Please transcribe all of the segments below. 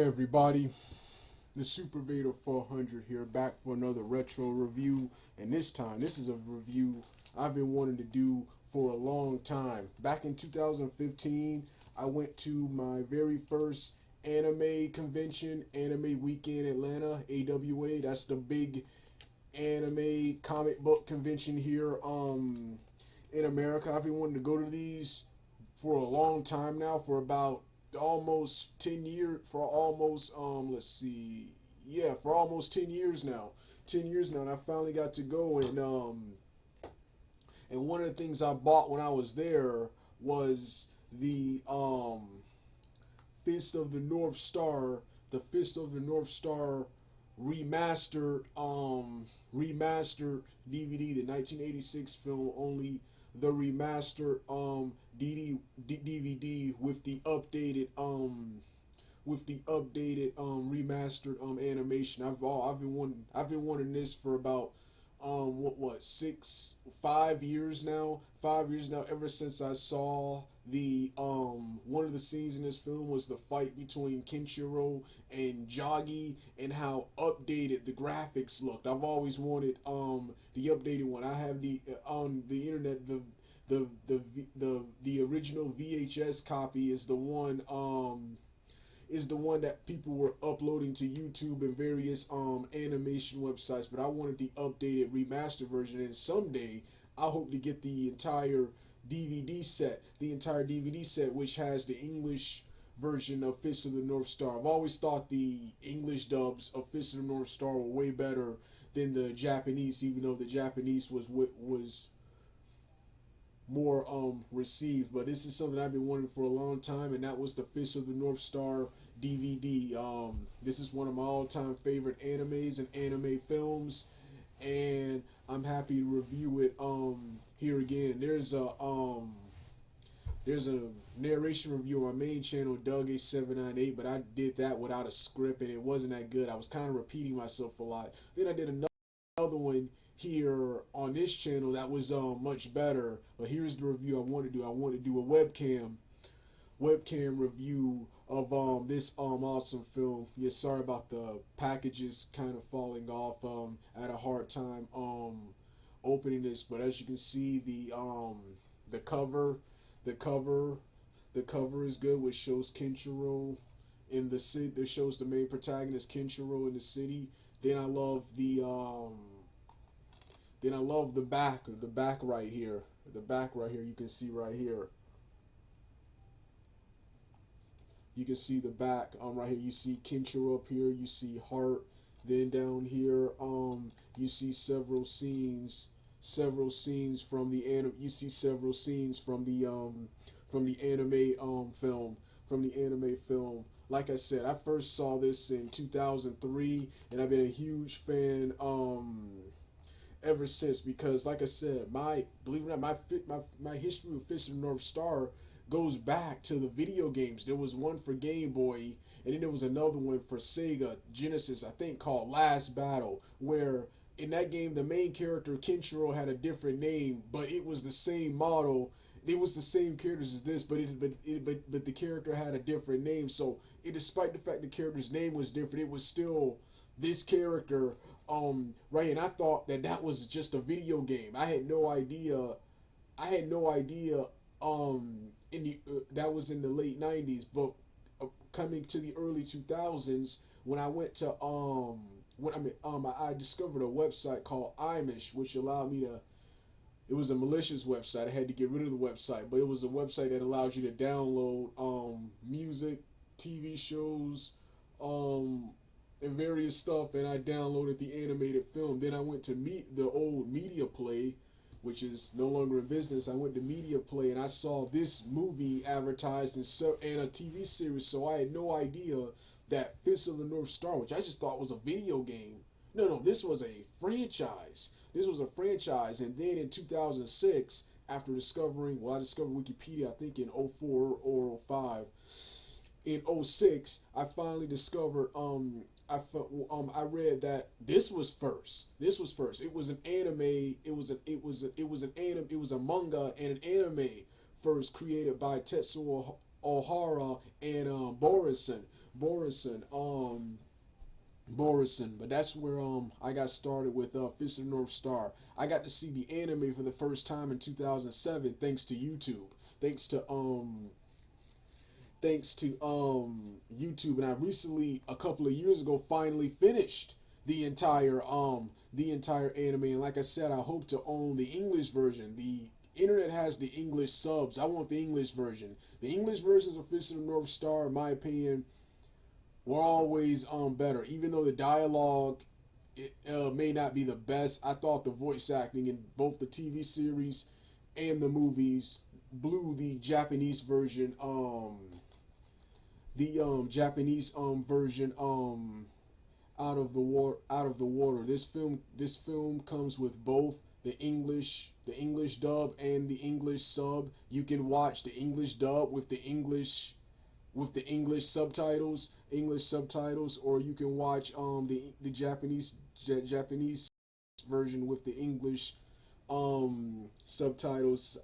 Hey everybody, the Super Vader 400 here, back for another retro review, and this time, this is a review I've been wanting to do for a long time. Back in 2015, I went to my very first anime convention, Anime Weekend Atlanta, AWA. That's the big anime comic book convention here in America. I've been wanting to go to these for a long time now, for about almost 10 years, for almost let's see, yeah, for almost 10 years now. 10 years now, and I finally got to go. And one of the things I bought when I was there was the Fist of the North Star, the Fist of the North Star remastered DVD, the 1986 film, only the remastered DVD with the updated remastered animation. I've been wanting this for about what 5 years now. 5 years now, ever since I saw the one of the scenes in this film was the fight between Kenshiro and Jagi, and how updated the graphics looked. I've always wanted the updated one. I have the on the internet, the original VHS copy is the one that people were uploading to YouTube and various animation websites, but I wanted the updated remastered version, and someday I hope to get the entire DVD set, which has the English version of Fist of the North Star. I've always thought the English dubs of Fist of the North Star were way better than the Japanese, even though the Japanese was more received. But this is something I've been wanting for a long time, and that was the Fist of the North Star DVD. This is one of my all-time favorite animes and anime films, and I'm happy to review it here again. There's a narration review on my main channel, Doug8798, but I did that without a script, and it wasn't that good. I was kind of repeating myself a lot. Then I did another one here on this channel that was much better. But here's the review I want to do. I want to do a webcam review of this awesome film. Yeah, sorry about the packages kind of falling off. I had a hard time opening this, but as you can see, the cover, the cover, the cover is good, which shows Kenshiro in the city. That shows the main protagonist Kenshiro in the city. Then I love the back, right here. The back right here, you can see right here. You can see the back right here. You see Kenshiro up here. You see Heart. Then down here, you see several scenes from the anime. You see several scenes from the anime film. Like I said, I first saw this in 2003, and I've been a huge fan ever since, because like I said, my believe it or not, my history with Fist of the North Star goes back to the video games. There was one for Game Boy, and then there was another one for Sega Genesis, I think, called Last Battle, where in that game the main character Kenshiro had a different name, but it was the same model. It was the same characters as this, but the character had a different name. So despite the fact the character's name was different, it was still this character right. And I thought that was just a video game. I had no idea. I had no idea in the that was in the late 90s, but coming to the early 2000s, when I went to I discovered a website called Imish, which allowed me to. It was a malicious website. I had to get rid of the website, but it was a website that allows you to download music, TV shows, and various stuff. And I downloaded the animated film. Then I went to meet the old Media Play, which is no longer in business. I went to Media Play, and I saw this movie advertised and a TV series. So I had no idea that Fist of the North Star, which I just thought was a video game. No, this was a franchise. This was a franchise. And then in 2006, after discovering, well, I discovered Wikipedia, I think in '04 or '05. In '06, I finally discovered, I read that this was first. This was first. It was an anime. It was a manga and an anime first, created by Tetsuo Ohara and Borison. Borison, Borison, but that's where I got started with Fist of the North Star. I got to see the anime for the first time in 2007 thanks to YouTube. Thanks to YouTube, and I recently, a couple of years ago, finally finished the entire anime. And like I said, I hope to own the English version. The internet has the English subs. I want the English version. The English versions of Fist of the North Star, in my opinion, were always better. Even though the dialogue may not be the best, I thought the voice acting in both the TV series and the movies blew the Japanese version Japanese version out of the water. This film comes with both the English dub and the English sub. You can watch the English dub with the English subtitles, or you can watch the Japanese version with the English subtitles.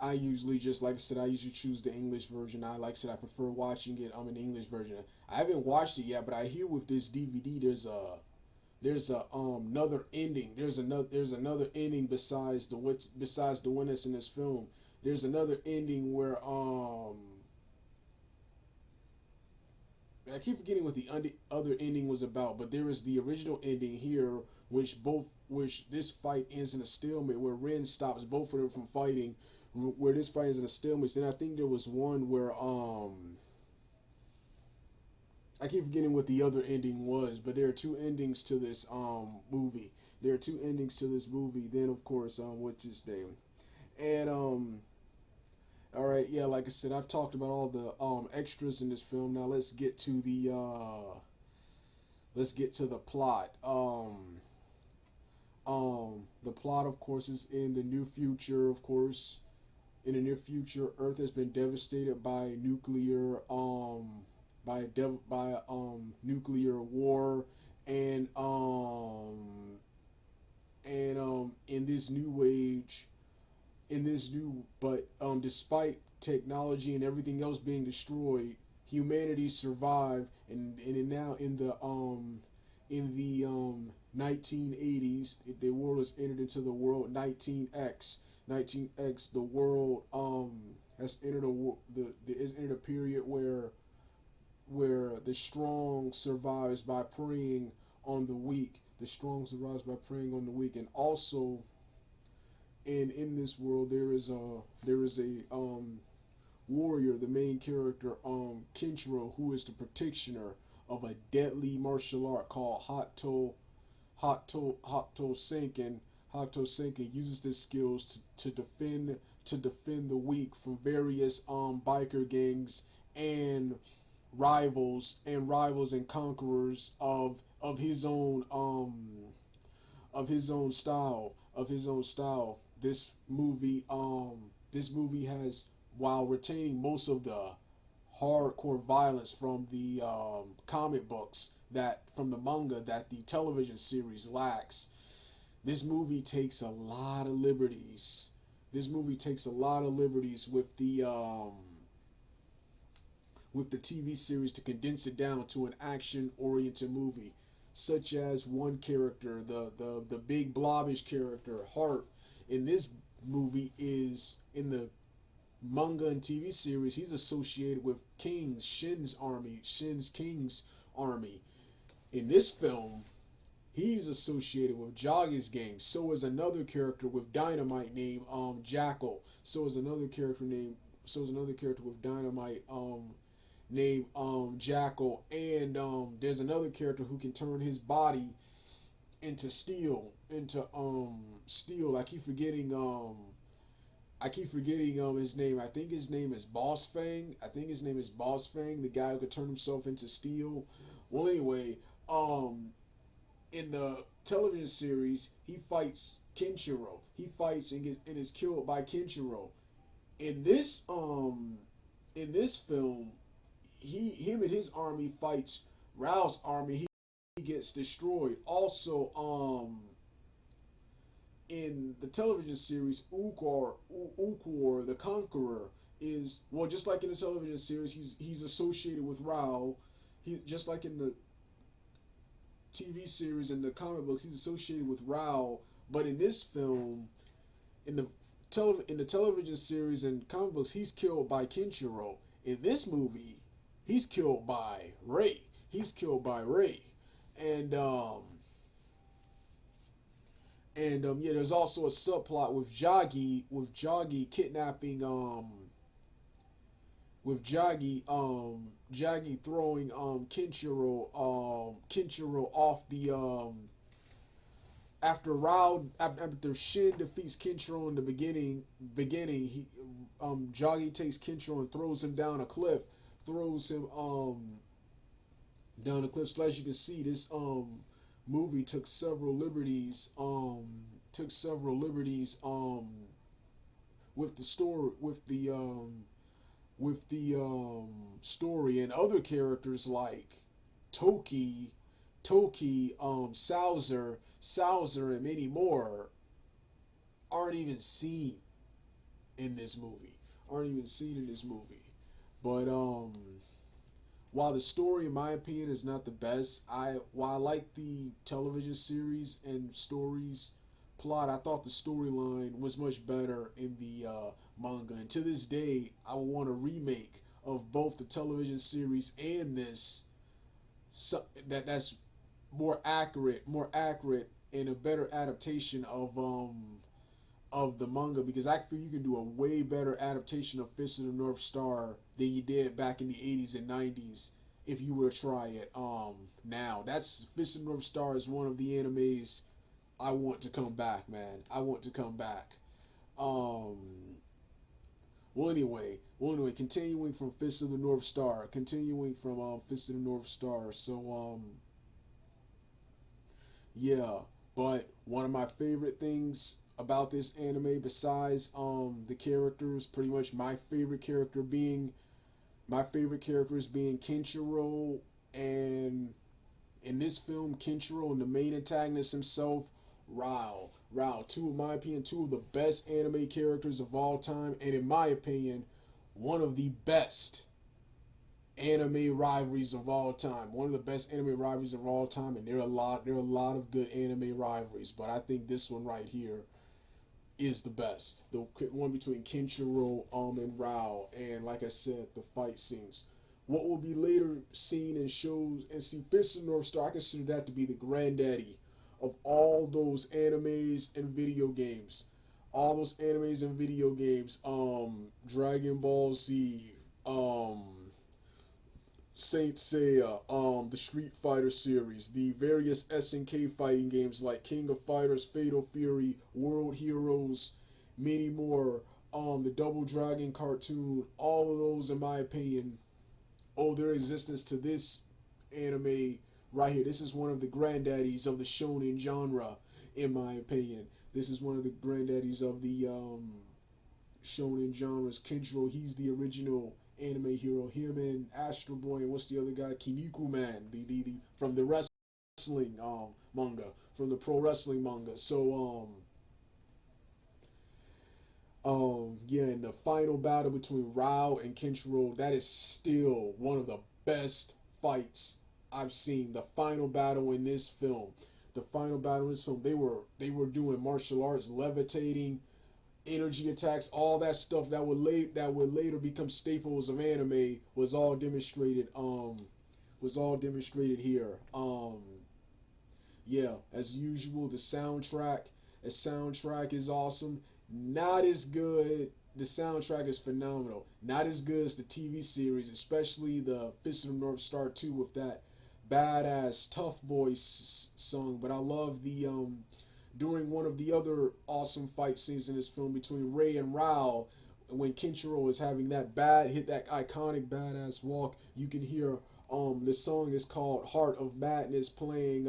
I usually, just like I said, I usually choose the English version. Like I said, I prefer watching it in the English version. I haven't watched it yet, but I hear with this DVD there's another ending. There's another ending besides the one that's in this film. There's another ending where I keep forgetting what the other ending was about, but there is the original ending here, which this fight ends in a stalemate, where Ren stops both of them from fighting, where this fight is in a stalemate. Then I think there was one where I keep forgetting what the other ending was, but there are two endings to this movie. There are two endings to this movie. Then of course what's his name? And all right, yeah, like I said, I've talked about all the extras in this film. Now let's get to the plot. The plot, of course, is in the near future. Of course, in the near future, Earth has been devastated by nuclear war, and in this new age, in this new but despite technology and everything else being destroyed, humanity survived, and now in the 1980s, the world has entered into the world 19X. 19X, the world has entered has entered a period where the strong survives by preying on the weak. The strong survives by preying on the weak, and also, and in this world there is a warrior, the main character, Kenshiro, who is the practitioner of a deadly martial art called Hato Senken. Hato Senken uses his skills to defend the weak from various biker gangs and rivals and conquerors of his own style. This movie has, while retaining most of the hardcore violence from the comic books, that from the manga, that the television series lacks. This movie takes a lot of liberties. This movie takes a lot of liberties with the TV series to condense it down to an action-oriented movie, such as one character, the big blobbish character, Hart, in this movie is in the manga and TV series. He's associated with Shin's King's army. In this film, he's associated with Jogging's gang. So is another character with dynamite named Jackal. So is another character with dynamite named Jackal, and there's another character who can turn his body into steel. I keep forgetting his name. I think his name is Boss Fang. The guy who could turn himself into steel. Well, anyway, in the television series, he fights Kenshiro. He fights and is killed by Kenshiro. In this film, him and his army fights Rao's army. He gets destroyed. Also, in the television series, Ukor the Conqueror, is, well, just like in the television series, he's associated with Rao. He just like in the TV series and the comic books, he's associated with Rao. But in this film, in the in the television series and comic books, he's killed by Kenshiro. In this movie, he's killed by Ray. He's killed by Ray, and yeah, there's also a subplot with Joggy kidnapping with Jaggy throwing Kenshiro off the after Shin defeats Kenshiro in the beginning he Joggy takes Kenshiro and throws him down a cliff, throws him down a cliff. So as you can see, this movie took several liberties with the story with the story, and other characters like Toki, Sauser, and many more aren't even seen in this movie. Aren't even seen in this movie. But while the story, in my opinion, is not the best, while I like the television series and stories plot, I thought the storyline was much better in the manga. And to this day, I would want a remake of both the television series and this, so, that's more accurate, and a better adaptation of the manga, because I feel you can do a way better adaptation of Fist of the North Star than you did back in the 80s and 90s if you were to try it now. That's Fist of the North Star is one of the animes I want to come back, man. I want to come back. Um well anyway, continuing from Fist of the North Star, Fist of the North Star. So yeah, but one of my favorite things about this anime, besides the characters, pretty much my favorite characters being Kenshiro, and in this film Kenshiro and the main antagonist himself, Rao, two, in my opinion, two of the best anime characters of all time, and in my opinion, one of the best anime rivalries of all time. One of the best anime rivalries of all time, and there are a lot of good anime rivalries, but I think this one right here is the best. The one between Kenshiro and Rao, and like I said, the fight scenes. What will be later seen in shows, and see, Fist of North Star, I consider that to be the granddaddy of all those animes and video games. All those animes and video games, Dragon Ball Z, Saint Seiya, the Street Fighter series, the various SNK fighting games like King of Fighters, Fatal Fury, World Heroes, many more, the Double Dragon cartoon, all of those, in my opinion, owe their existence to this anime right here. This is one of the granddaddies of the shonen genre, in my opinion. This is one of the granddaddies of the shonen genres. Kenshiro, he's the original anime hero. Him and Astro Boy, and what's the other guy? Kinnikuman, Man, the from the wrestling manga, from the pro wrestling manga. So yeah, in the final battle between Rao and Kenshiro, that is still one of the best fights I've seen. The final battle in this film. The final battle in this film, they were doing martial arts, levitating, energy attacks, all that stuff that would later become staples of anime was all demonstrated here. Yeah, as usual, the soundtrack is awesome. Not as good. The soundtrack is phenomenal. Not as good as the TV series, especially the Fist of the North Star 2 with that badass Tough Boy song. But I love the during one of the other awesome fight scenes in this film between Ray and Rao, when Kenshiro is having that iconic badass walk, you can hear the song is called Heart of Madness playing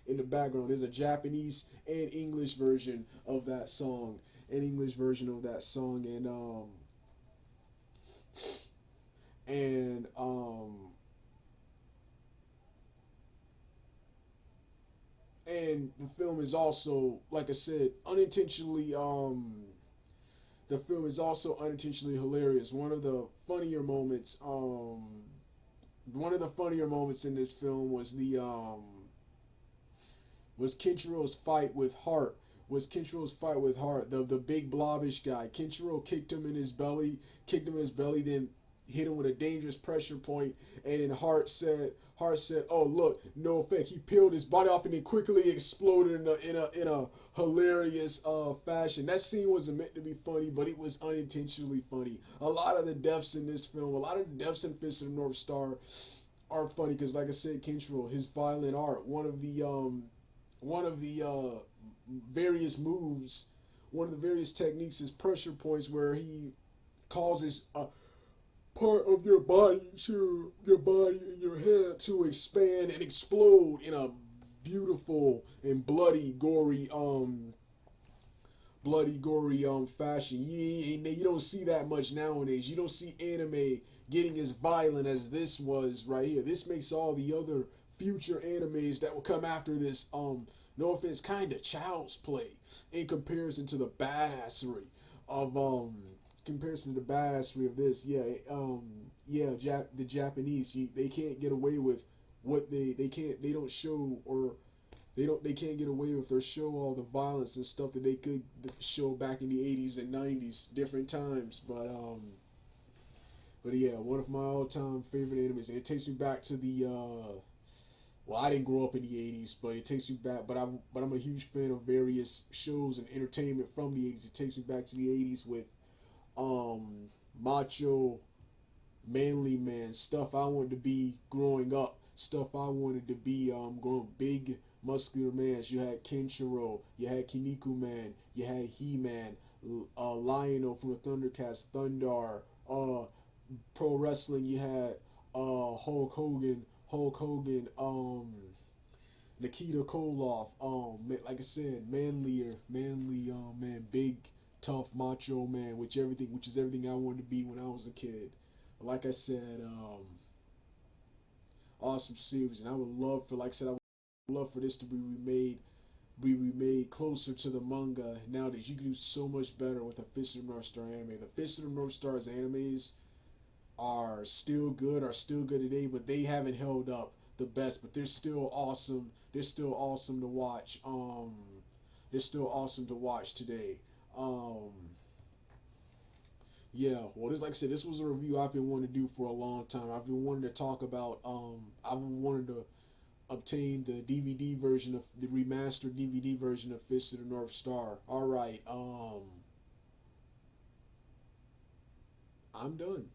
in the background. There's a Japanese and English version of that song. And and and the film is also, like I said, unintentionally the film is also unintentionally hilarious. One of the funnier moments in this film was Kenchiro's fight with Hart. The big blobbish guy. Kenshiro kicked him in his belly, then hit him with a dangerous pressure point, and then Hart said, "Oh look, no effect." He peeled his body off and then quickly exploded in a hilarious fashion. That scene wasn't meant to be funny, but it was unintentionally funny. A lot of the deaths in this film, a lot of the deaths in Fist of the North Star are funny because, like I said, Kenshiro, his violent art, one of the various moves, one of the various techniques is pressure points, where he causes a part of your body and your head to expand and explode in a beautiful and bloody gory fashion. You don't see that much nowadays. You don't see anime getting as violent as this was right here. This makes all the other future animes that will come after this, no offense, kind of child's play in comparison to the badassery of this. The Japanese, they can't get away with what they don't show, or they can't get away with or show all the violence and stuff that they could show back in the 80s and 90s, different times. But yeah, one of my all-time favorite animes, and it takes me back to the well, I didn't grow up in the 80s, but it takes me back. But I'm a huge fan of various shows and entertainment from the 80s. It takes me back to the 80s with macho, manly man stuff I wanted to be growing up. Stuff I wanted to be growing big, muscular man. You had Kenshiro, you had Kinniku Man, you had He-Man, Lionel from the Thundercats, Thundar, pro wrestling. You had Hulk Hogan, Nikita Koloff, like I said, manly man, big, tough, macho man, which is everything I wanted to be when I was a kid. Like I said, awesome series, and I would love for, like I said, I would love for this to be remade closer to the manga. Nowadays, you can do so much better with the Fist of the North Star anime. The Fist of the North Star's animes are still good today, but they haven't held up the best. But they're still awesome. They're still awesome to watch. They're still awesome to watch today. Um, yeah, well, this, like I said, this was a review I've been wanting to do for a long time. I've been wanting to talk about. I've been wanting to obtain the DVD version of the remastered DVD version of Fist of the North Star. All right, I'm done.